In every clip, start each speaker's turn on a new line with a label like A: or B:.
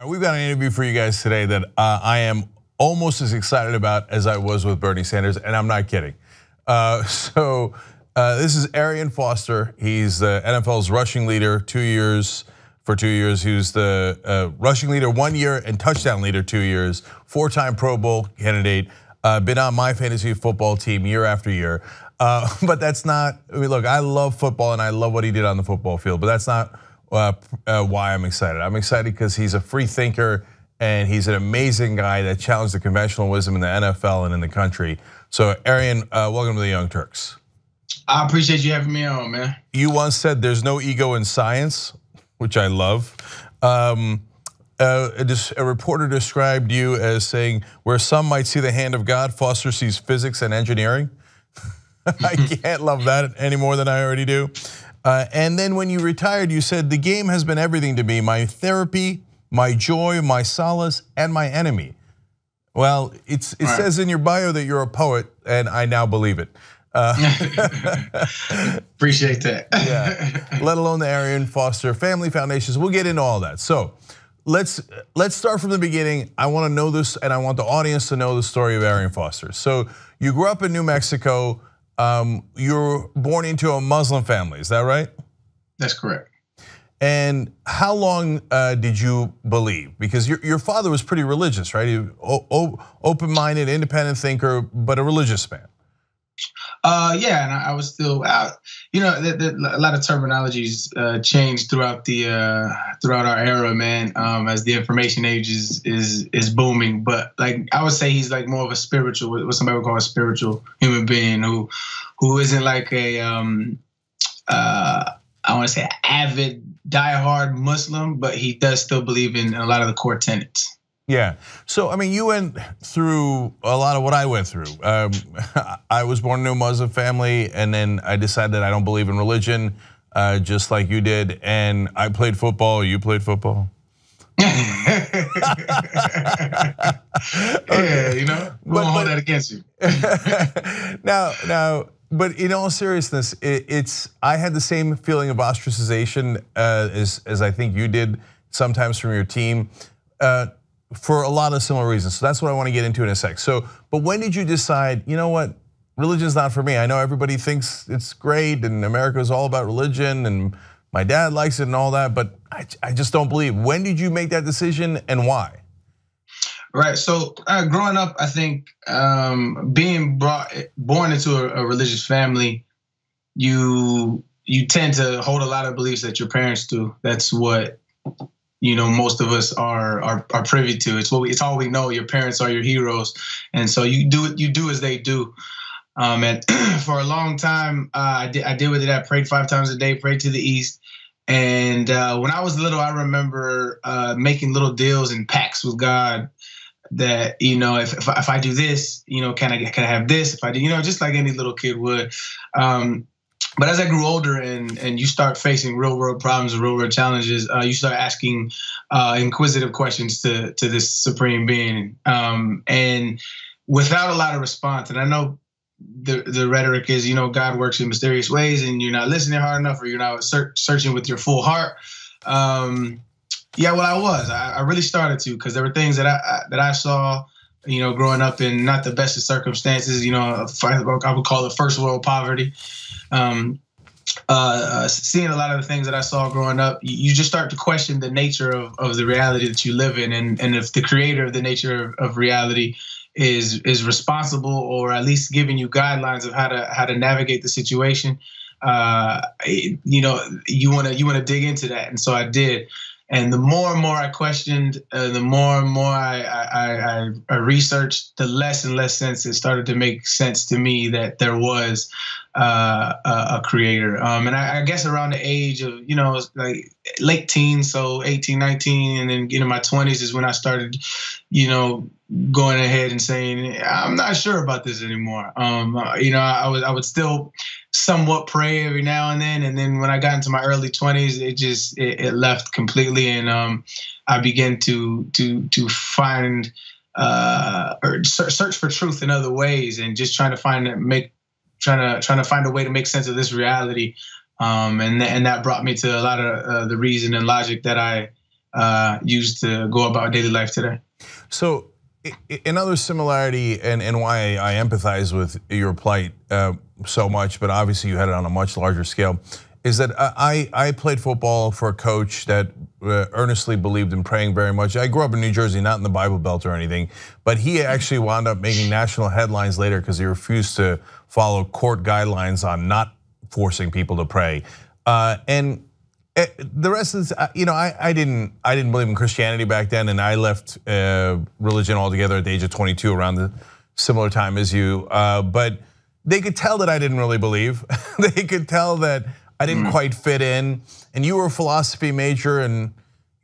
A: We've got an interview for you guys today that I am almost as excited about as I was with Bernie Sanders, and I'm not kidding. This is Arian Foster. He's the NFL's rushing leader, 2 years. For 2 years, he was the rushing leader 1 year and touchdown leader 2 years. 4-time Pro Bowl candidate. Been on my fantasy football team year after year. But that's not. I mean, look, I love football and I love what he did on the football field. But that's not why I'm excited. I'm excited because he's a free thinker and he's an amazing guy that challenged the conventional wisdom in the NFL and in the country. So, Arian, welcome to the Young Turks. I
B: appreciate you having me on, man.
A: You once said there's no ego in science, which I love. A reporter described you as saying, where some might see the hand of God, Foster sees physics and engineering. I can't love that any more than I already do. And then when you retired, you said, the game has been everything to me, my therapy, my joy, my solace, and my enemy. Well, it says in your bio that you're a poet, and I now believe it.
B: Appreciate that.
A: Yeah. Let alone the Arian Foster Family Foundations. We'll get into all that. So let's start from the beginning. I want to know this, and I want the audience to know the story of Arian Foster. So you grew up in New Mexico. You were born into a Muslim family. Is that right?
B: That's correct.
A: And how long did you believe? Because your father was pretty religious, right? He open-minded, independent thinker, but a religious man.
B: Yeah, and I was still out. You know, a lot of terminologies changed throughout our era, man. As the information age is booming, but like I would say, he's like more of a spiritual, what somebody would call a spiritual human being who isn't like a I want to say avid, diehard Muslim, but he does still believe in a lot of the core tenets.
A: Yeah, so I mean, you went through a lot of what I went through. I was born into a Muslim family, and then I decided I don't believe in religion, just like you did. And I played football. You played football.
B: Yeah, you know, we won't hold that against you.
A: Now, but in all seriousness, I had the same feeling of ostracization as I think you did sometimes from your team. For a lot of similar reasons. So that's what I want to get into in a sec. So, but when did you decide, you know what, religion's not for me? I know everybody thinks it's great and America is all about religion and my dad likes it and all that, but I just don't believe. When did you make that decision and why?
B: Right, so growing up, I think being born into a religious family, you tend to hold a lot of beliefs that your parents do. That's what, you know, most of us are privy to. It's all we know. Your parents are your heroes, and so you do as they do. And for a long time, I did with it. I prayed 5 times a day, prayed to the east. And when I was little, I remember making little deals and pacts with God that, you know, if I do this, you know, can I have this? If I do, you know, just like any little kid would. But as I grew older and you start facing real world problems and real world challenges, you start asking inquisitive questions to this supreme being, and without a lot of response. And I know the rhetoric is, you know, God works in mysterious ways, and you're not listening hard enough, or you're not searching with your full heart. Yeah, well, I really started to, because there were things that I saw, you know, growing up in not the best of circumstances, you know, I would call it first world poverty. Seeing a lot of the things that I saw growing up, you just start to question the nature of the reality that you live in, and if the creator of the nature of reality is responsible, or at least giving you guidelines of how to navigate the situation. You know, you want to dig into that, and so I did. And the more and more I questioned, the more and more I researched, the less and less sense it started to make sense to me that there was a creator. And I guess around the age of, you know, like late teens, so 18, 19, and then in my 20s is when I started, you know, going ahead and saying, I'm not sure about this anymore. You know, I would still somewhat pray every now and then when I got into my early 20s, it left completely, and I began to find or search for truth in other ways, and just trying to find a way to make sense of this reality, and that brought me to a lot of the reason and logic that I use to go about daily life today.
A: So another similarity and why I empathize with your plight so much, but obviously you had it on a much larger scale, is that I played football for a coach that earnestly believed in praying very much. I grew up in New Jersey, not in the Bible Belt or anything, but he actually wound up making national headlines later because he refused to follow court guidelines on not forcing people to pray. And the rest is, I didn't believe in Christianity back then, and I left religion altogether at the age of 22, around the similar time as you. But they could tell that I didn't really believe. They could tell that I didn't quite fit in. And you were a philosophy major, and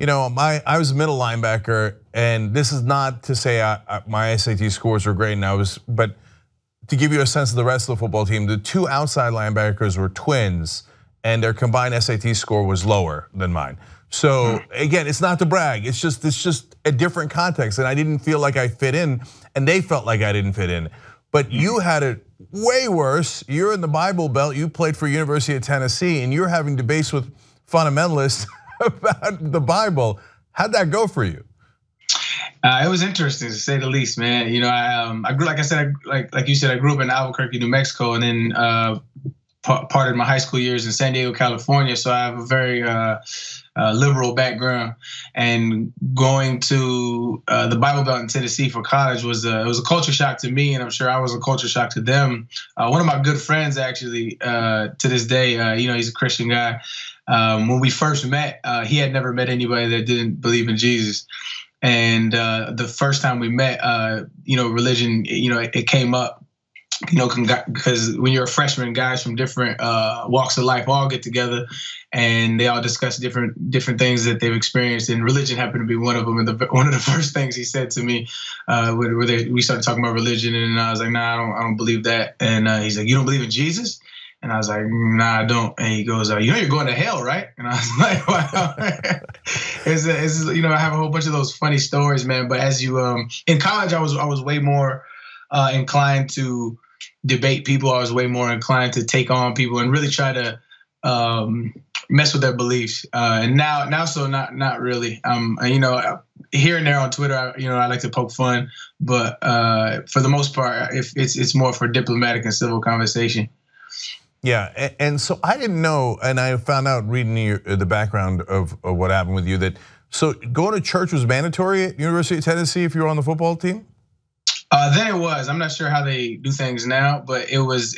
A: I was a middle linebacker. And this is not to say my SAT scores were great, but to give you a sense of the rest of the football team, the two outside linebackers were twins, and their combined SAT score was lower than mine. So again, it's not to brag. It's just a different context, and I didn't feel like I fit in, and they felt like I didn't fit in. But you had it way worse. You're in the Bible Belt. You played for University of Tennessee, and you're having debates with fundamentalists about the Bible. How'd that go for you?
B: It was interesting, to say the least, man. I grew, like I said, like you said, I grew up in Albuquerque, New Mexico, and then part of my high school years in San Diego, California. So I have a very liberal background, and going to the Bible Belt in Tennessee for college was a culture shock to me, and I'm sure I was a culture shock to them. One of my good friends, actually, to this day, he's a Christian guy. When we first met, he had never met anybody that didn't believe in Jesus. And the first time we met, religion, it came up, because when you're a freshman, guys from different walks of life all get together, and they all discuss different things that they've experienced. And religion happened to be one of them. And one of the first things he said to me, we started talking about religion, and I was like, nah, I don't believe that. And he's like, you don't believe in Jesus? And I was like, nah, I don't. And he goes, you're going to hell, right? And I was like, wow. I have a whole bunch of those funny stories, man. But as you, in college, I was way more inclined to debate people. I was way more inclined to take on people and really try to mess with their beliefs. And now, so not really. Here and there on Twitter, I like to poke fun, but for the most part, it's more for diplomatic and civil conversation.
A: Yeah, and so I didn't know, and I found out reading the background of what happened with you, that so going to church was mandatory at University of Tennessee if you were on the football team?
B: Then it was. I'm not sure how they do things now, but it was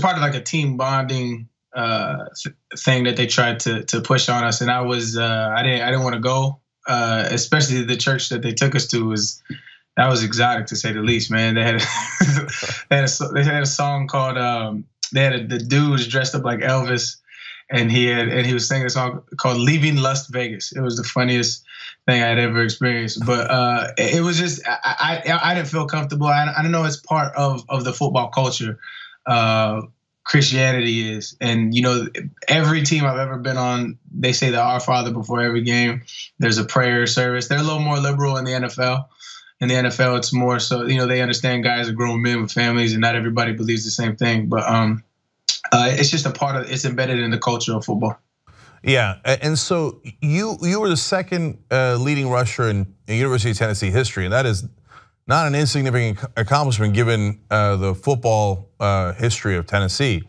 B: part of like a team bonding thing that they tried to push on us, and I didn't want to go, especially the church that they took us to was exotic, to say the least, man. They had a song called. The dude was dressed up like Elvis, and he was singing a song called "Leaving Las Vegas." It was the funniest thing I had ever experienced. But it was just I didn't feel comfortable. I don't know, it's part of the football culture. Christianity is, and every team I've ever been on, they say the Our Father before every game. There's a prayer service. They're a little more liberal in the NFL. In the NFL, it's more so, they understand guys are grown men with families, and not everybody believes the same thing. But it's just it's embedded in the culture of football.
A: Yeah, and so you were the second leading rusher in University of Tennessee history, and that is not an insignificant accomplishment given the football history of Tennessee.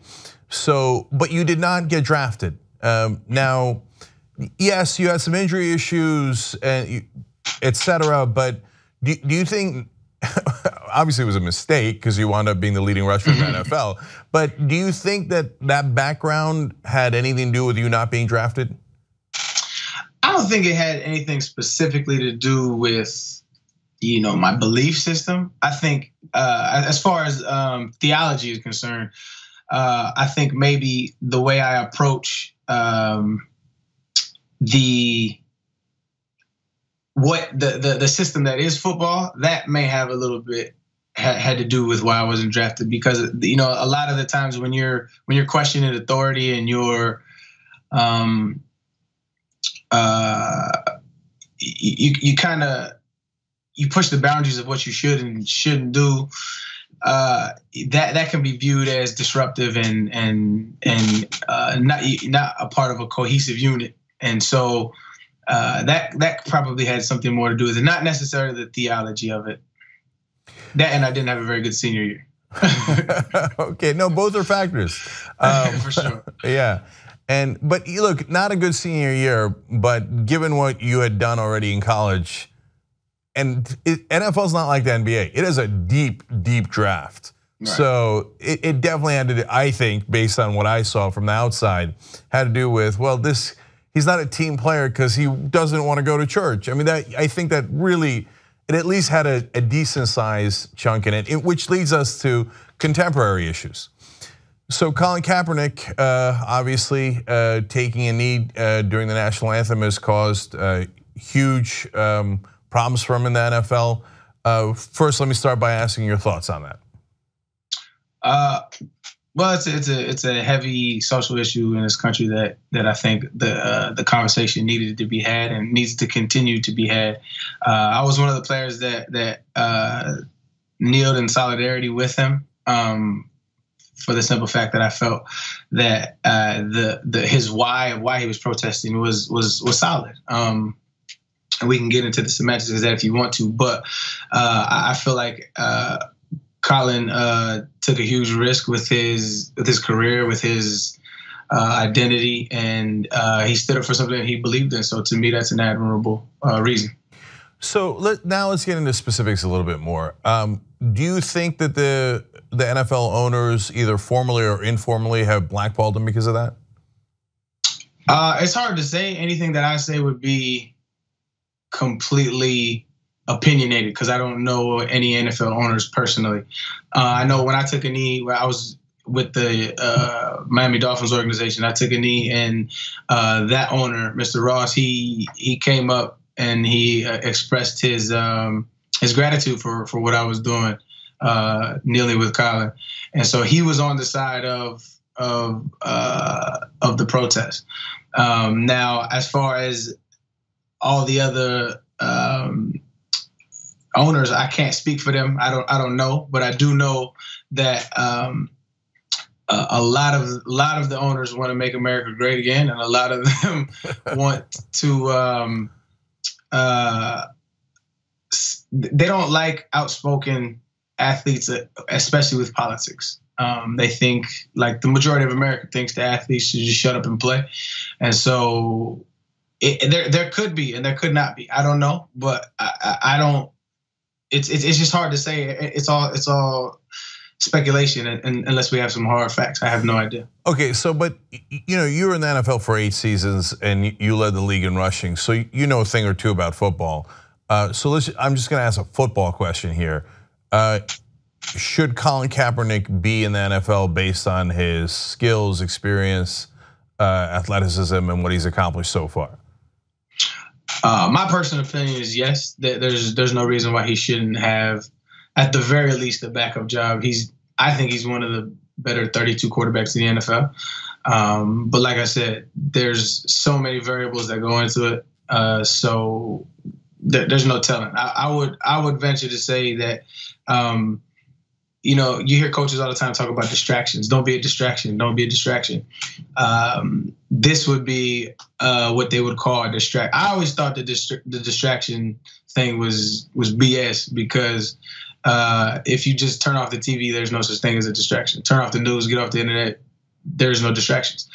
A: So, but you did not get drafted. Now, yes, you had some injury issues, and et cetera, but do you think, obviously it was a mistake because you wound up being the leading rusher in the NFL, but do you think that background had anything to do with you not being drafted?
B: I don't think it had anything specifically to do with, my belief system. I think as far as theology is concerned, I think maybe the way I approach the system that is football, that may have a little bit had to do with why I wasn't drafted, because a lot of the times when you're questioning authority and you're you push the boundaries of what you should and shouldn't do, that can be viewed as disruptive and not a part of a cohesive unit. And so that probably had something more to do with it, not necessarily the theology of it. That, and I didn't have a very good senior year.
A: Okay, no, both are factors.
B: For sure.
A: Yeah. But look, not a good senior year, but given what you had done already in college, and NFL's not like the NBA. It is a deep, deep draft. Right. So it definitely had to do, I think, based on what I saw from the outside, had to do with, well, he's not a team player because he doesn't want to go to church. I mean, I think that really, it at least had a decent sized chunk in it, which leads us to contemporary issues. So Colin Kaepernick, obviously taking a knee during the national anthem has caused huge problems for him in the NFL. First, let me start by asking your thoughts on that.
B: Well, it's a heavy social issue in this country that I think the conversation needed to be had and needs to continue to be had. I was one of the players that kneeled in solidarity with him. For the simple fact that I felt that his why he was protesting was solid. And we can get into the semantics of that if you want to, but I feel like Colin took a huge risk with his career, with his identity, and he stood up for something that he believed in. So to me, that's an admirable reason.
A: So now let's get into specifics a little bit more. Do you think that the NFL owners, either formally or informally, have blackballed him because of that?
B: It's hard to say. Anything that I say would be completely opinionated because I don't know any NFL owners personally. I know when I took a knee, where I was with the Miami Dolphins organization, I took a knee, and that owner, Mr. Ross, he came up and he expressed his gratitude for what I was doing, kneeling with Colin, and so he was on the side of the protest. Now, as far as all the other owners, I can't speak for them. I don't know, but I do know that a lot of the owners want to make America great again, and a lot of them want to. They don't like outspoken athletes, especially with politics. They think, like the majority of America thinks, the athletes should just shut up and play, and so there could be and there could not be. I don't know, but I don't. It's just hard to say. It's all speculation, and unless we have some hard facts, I have no idea.
A: Okay, so but you were in the NFL for 8 seasons and you led the league in rushing, so you know a thing or two about football. So I'm just going to ask a football question here. Should Colin Kaepernick be in the NFL based on his skills, experience, athleticism, and what he's accomplished so far?
B: My personal opinion is yes. There's no reason why he shouldn't have, at the very least, a backup job. I think he's one of the better 32 quarterbacks in the NFL. But like I said, there's so many variables that go into it. So there's no telling. I would venture to say that, you hear coaches all the time talk about distractions. Don't be a distraction. Don't be a distraction. This would be what they would call a distract. I always thought the distraction thing was BS because if you just turn off the TV, there's no such thing as a distraction. Turn off the news, get off the internet. There's no distractions.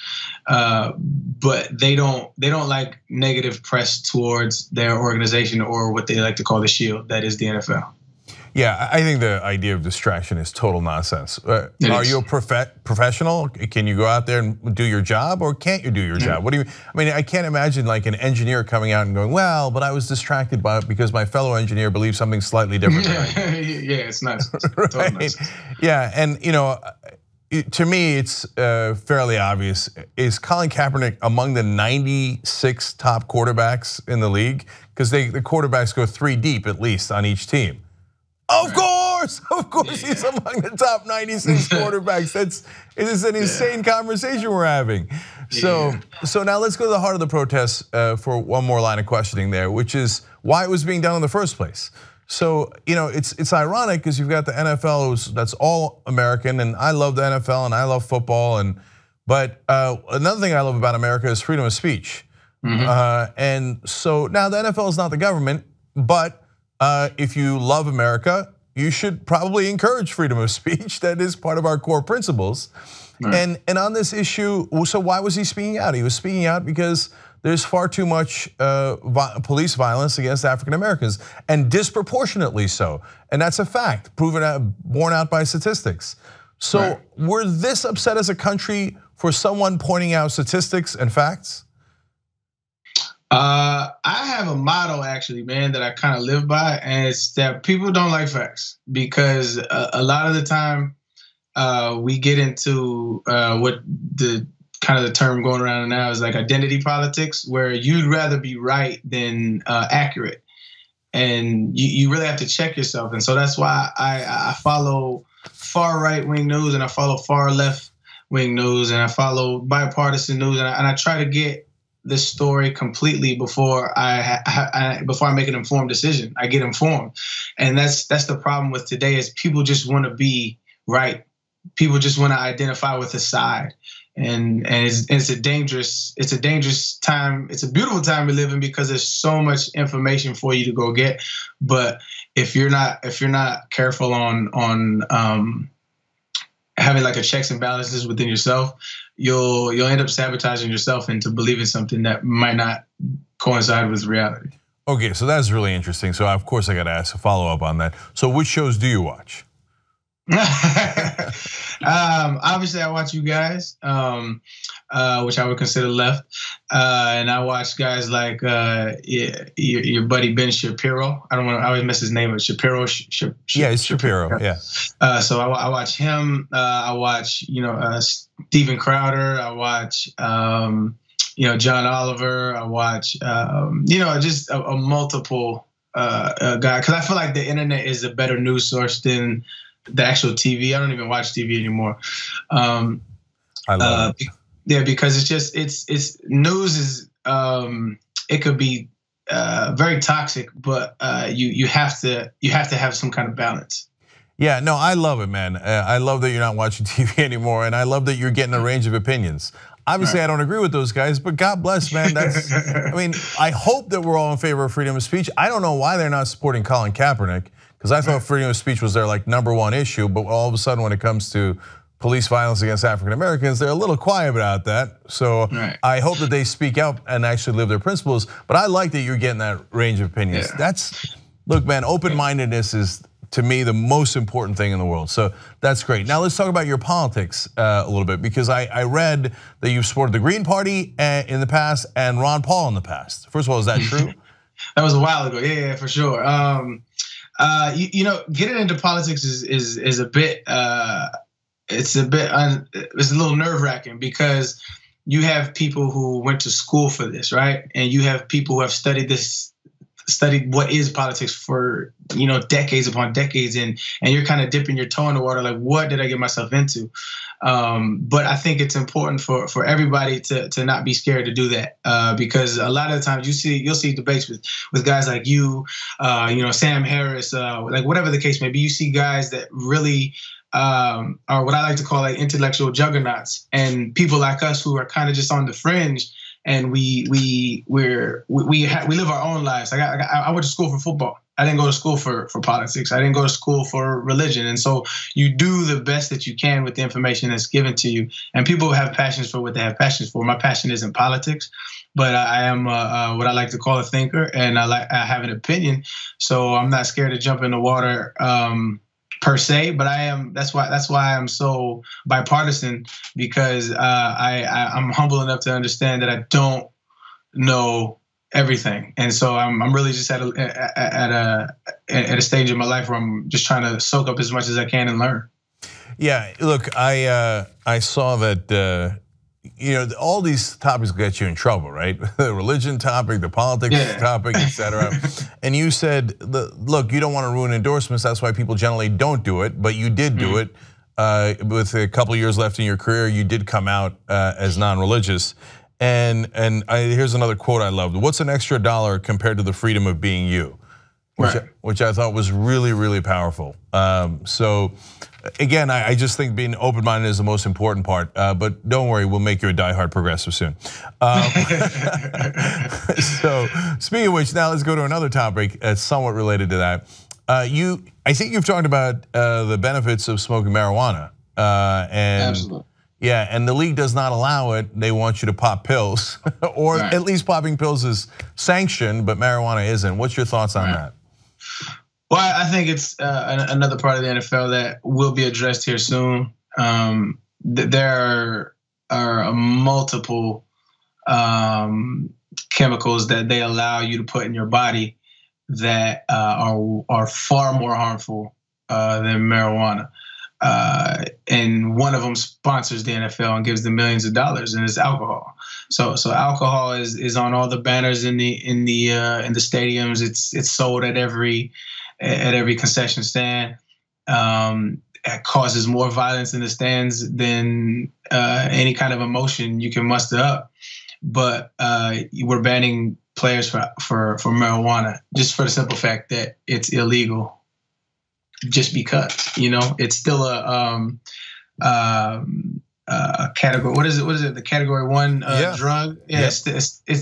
B: But they don't like negative press towards their organization or what they like to call the shield, that is the NFL.
A: Yeah, I think the idea of distraction is total nonsense. Are you a professional? Can you go out there and do your job, or can't you do your job? What do you? I mean, I can't imagine like an engineer coming out and going, "Well, but I was distracted by it because my fellow engineer believes something slightly different."
B: Yeah, it's nice.
A: Right? Totally. Yeah, and to me, it's fairly obvious. Is Colin Kaepernick among the 96 top quarterbacks in the league? Because the quarterbacks go 3 deep at least on each team. Of course, he's among the top 96 quarterbacks. It is an insane conversation we're having. So now let's go to the heart of the protest for one more line of questioning there, which is why it was being done in the first place. So it's ironic because you've got the NFL that's all American, and I love the NFL and I love football, but another thing I love about America is freedom of speech. And so now the NFL is not the government, but if you love America, you should probably encourage freedom of speech. That is part of our core principles. Right. And on this issue, so why was he speaking out? He was speaking out because there's far too much police violence against African Americans, and disproportionately so. And that's a fact, proven out, borne out by statistics. So right. We're this upset as a country for someone pointing out statistics and facts?
B: I have a motto actually, man, that I kind of live by, and it's that people don't like facts, because a lot of the time we get into what the kind of the term going around now is like identity politics, where you'd rather be right than accurate, and you really have to check yourself. And so that's why I follow far right wing news, and I follow far left wing news, and I follow bipartisan news, and I try to get this story completely before I make an informed decision. I get informed, and that's the problem with today is people just want to be right. People just want to identify with a side, and it's a dangerous time. It's a beautiful time we live in because there's so much information for you to go get. But if you're not careful on having like a checks and balances within yourself, you'll end up sabotaging yourself into believing something that might not coincide with reality.
A: Okay, so that's really interesting. So of course I got to ask a follow up on that. So which shows do you watch?
B: Obviously I watch you guys, which I would consider left, and I watch guys like your buddy Ben Shapiro. I always mess his name up. Shapiro.
A: Yeah, it's Shapiro. Yeah.
B: So I watch him. I watch Steven Crowder. I watch John Oliver. I watch just a multiple guy, because I feel like the internet is a better news source than the actual TV. I don't even watch TV anymore.
A: I love it.
B: Yeah, because it's news is it could be very toxic, but you have to have some kind of balance.
A: Yeah, no, I love it, man. I love that you're not watching TV anymore, and I love that you're getting a range of opinions. Obviously, right. I don't agree with those guys, but God bless, man. I hope that we're all in favor of freedom of speech. I don't know why they're not supporting Colin Kaepernick, because I thought freedom of speech was their #1 issue, but all of a sudden when it comes to police violence against African Americans, they're a little quiet about that. So right. I hope that they speak out and actually live their principles, but I like that you're getting that range of opinions. Yeah. Look, man, open-mindedness is, to me, the most important thing in the world. So that's great. Now let's talk about your politics a little bit, because I read that you've supported the Green Party in the past and Ron Paul in the past. First of all, is that true?
B: That was a while ago. Yeah, for sure. Getting into politics is a bit it's a little nerve-wracking, because you have people who went to school for this, right? And you have people who have studied what is politics for decades upon decades, and you're kind of dipping your toe in the water, like, what did I get myself into? But I think it's important for everybody to not be scared to do that, because a lot of the times you'll see debates with guys like Sam Harris, like whatever the case may be. You see guys that really are what I like to call like intellectual juggernauts, and people like us who are kind of just on the fringe, and we live our own lives. Like I went to school for football. I didn't go to school for politics. I didn't go to school for religion. And so you do the best that you can with the information that's given to you. And people have passions for what they have passions for. My passion isn't politics, but I am what I like to call a thinker, and I have an opinion. So I'm not scared to jump in the water per se, but I am. That's why I'm so bipartisan, because I'm humble enough to understand that I don't know everything, and so I'm really just at a stage in my life where I'm just trying to soak up as much as I can and learn.
A: Yeah, look, I saw that all these topics get you in trouble, right? The religion topic, the politics topic, etc. And you said, look, you don't want to ruin endorsements. That's why people generally don't do it, but you did do it. With a couple of years left in your career, you did come out as non-religious. And here's another quote I loved. What's an extra $1 compared to the freedom of being you? which I thought was really, really powerful. So again, I just think being open-minded is the most important part. But don't worry, we'll make you a diehard progressive soon. So speaking of which, now let's go to another topic that's somewhat related to that. I think you've talked about the benefits of smoking marijuana.
B: Absolutely.
A: Yeah, and the league does not allow it. They want you to pop pills, or at least popping pills is sanctioned, but marijuana isn't. What's your thoughts on that?
B: Well, I think it's another part of the NFL that will be addressed here soon. There are multiple chemicals that they allow you to put in your body that are far more harmful than marijuana. And one of them sponsors the NFL and gives them millions of dollars, and it's alcohol. So alcohol is on all the banners in the stadiums. It's sold at every concession stand. It causes more violence in the stands than any kind of emotion you can muster up. But we're banning players for marijuana just for the simple fact that it's illegal. Just because, it's still a category. What is it? The category 1 drug. Yeah, it's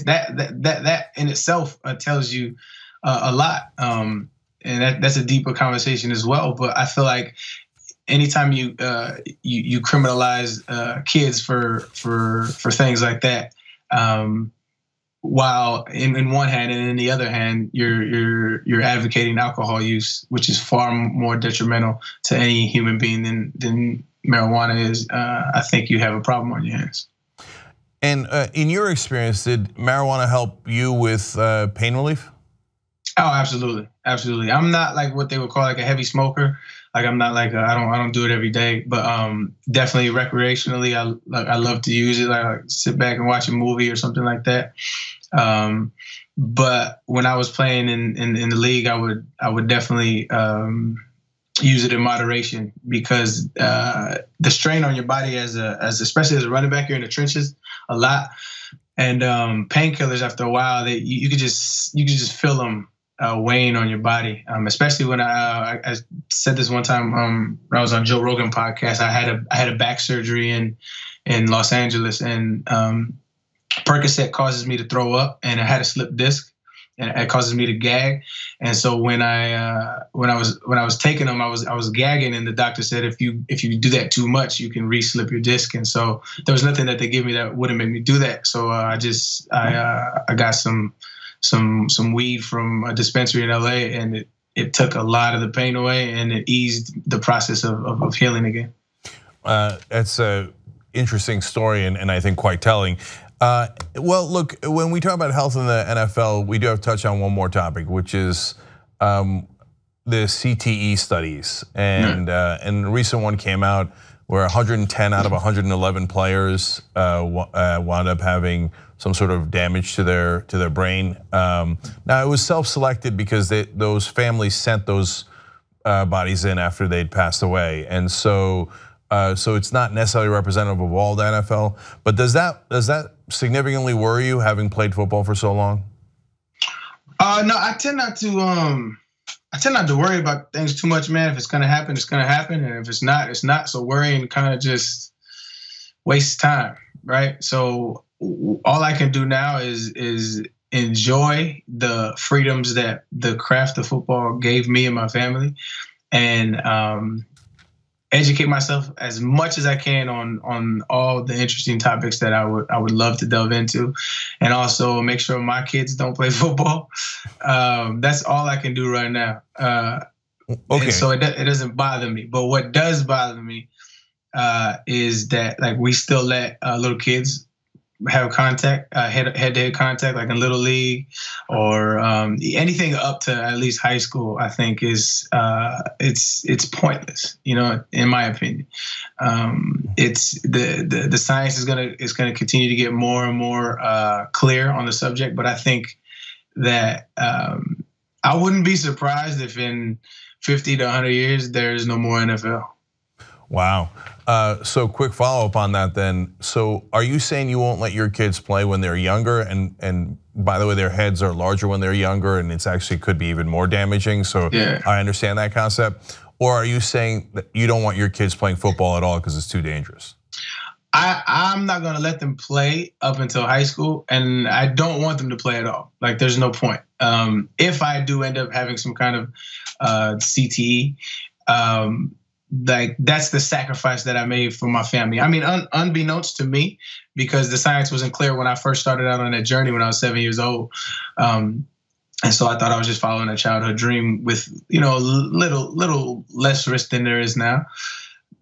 B: that in itself tells you a lot, and that's a deeper conversation as well. But I feel like anytime you criminalize kids for things like that, while in one hand and in the other hand you're advocating alcohol use, which is far more detrimental to any human being than marijuana is, I think you have a problem on your hands.
A: And in your experience, did marijuana help you with pain relief?
B: Oh, absolutely. I'm not like what they would call like a heavy smoker. Like I'm not like I don't do it every day, but definitely recreationally, I love to use it. Like sit back and watch a movie or something like that. But when I was playing in the league, I would definitely use it in moderation, because the strain on your body as especially as a running back, you're in the trenches a lot, and painkillers after a while you could just feel them weighing on your body, especially when I said this one time when I was on Joe Rogan podcast. I had a back surgery in Los Angeles, and Percocet causes me to throw up, and I had a slip disc, and it causes me to gag. And so when I was taking them, I was gagging, and the doctor said if you do that too much, you can re-slip your disc. And so there was nothing that they gave me that wouldn't make me do that. So I got some weed from a dispensary in LA, and it took a lot of the pain away, and it eased the process of healing again.
A: That's a interesting story, and I think quite telling. Well, look, when we talk about health in the NFL, we do have to touch on one more topic, which is the CTE studies. And a recent one came out where 110 out of 111 players wound up having some sort of damage to their brain. Now it was self-selected because those families sent those bodies in after they'd passed away, and so it's not necessarily representative of all the NFL. But does that significantly worry you, having played football for so long?
B: No, I tend not to worry about things too much, man. If it's gonna happen, it's gonna happen, and if it's not, it's not. So worrying kind of just wastes time, right? So all I can do now is enjoy the freedoms that the craft of football gave me and my family, and educate myself as much as I can on all the interesting topics that I would love to delve into, and also make sure my kids don't play football. That's all I can do right now. Okay. So it doesn't bother me. But what does bother me is that like we still let little kids have contact, head-to-head contact, like in Little League or anything up to at least high school. I think is it's pointless, in my opinion. It's the science is gonna continue to get more and more clear on the subject, but I think that I wouldn't be surprised if in 50 to 100 years there's no more NFL.
A: Wow. So quick follow up on that then. So are you saying you won't let your kids play when they're younger? And by the way, their heads are larger when they're younger, and it's actually could be even more damaging. So yeah. I understand that concept. Or are you saying that you don't want your kids playing football at all because it's too dangerous?
B: I'm not gonna let them play up until high school, and I don't want them to play at all. Like, there's no point. If I do end up having some kind of CTE, like, that's the sacrifice that I made for my family. I mean, unbeknownst to me, because the science wasn't clear when I first started out on that journey when I was 7 years old. And so I thought I was just following a childhood dream with, little less risk than there is now.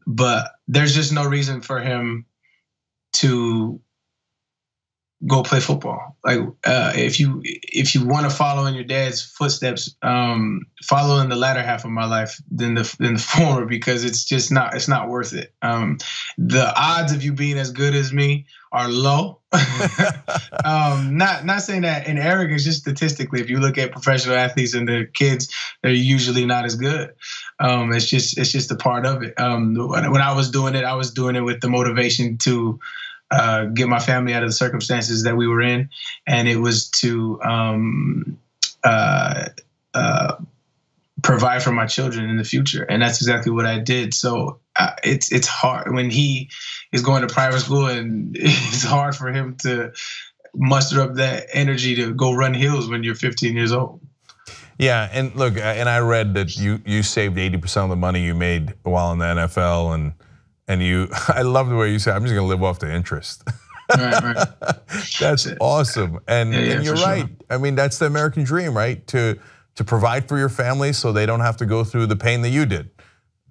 B: But there's just no reason for him to go play football. Like, if you want to follow in your dad's footsteps, follow in the latter half of my life than the former, because it's not worth it. The odds of you being as good as me are low. Not saying that in arrogance, just statistically, if you look at professional athletes and their kids, they're usually not as good. It's just a part of it. When I was doing it with the motivation to get my family out of the circumstances that we were in, and it was to provide for my children in the future, and that's exactly what I did. So it's hard when he is going to private school, and it's hard for him to muster up that energy to go run hills when you're 15 years old.
A: Yeah, and look, and I read that you saved 80% of the money you made while in the NFL, and you, I love the way you said, I'm just gonna live off the interest. Right. That's awesome, and you're right. Sure. I mean, that's the American dream, right? To provide for your family so they don't have to go through the pain that you did.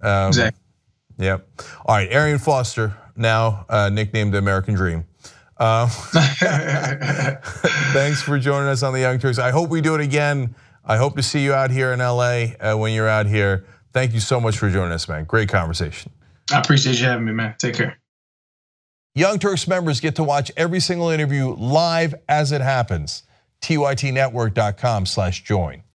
B: Exactly.
A: Yep. All right, Arian Foster, now nicknamed the American Dream. Thanks for joining us on the Young Turks. I hope we do it again. I hope to see you out here in LA when you're out here. Thank you so much for joining us, man. Great conversation.
B: I appreciate you having me, man. Take care.
A: Young Turks members get to watch every single interview live as it happens. TYTnetwork.com/join.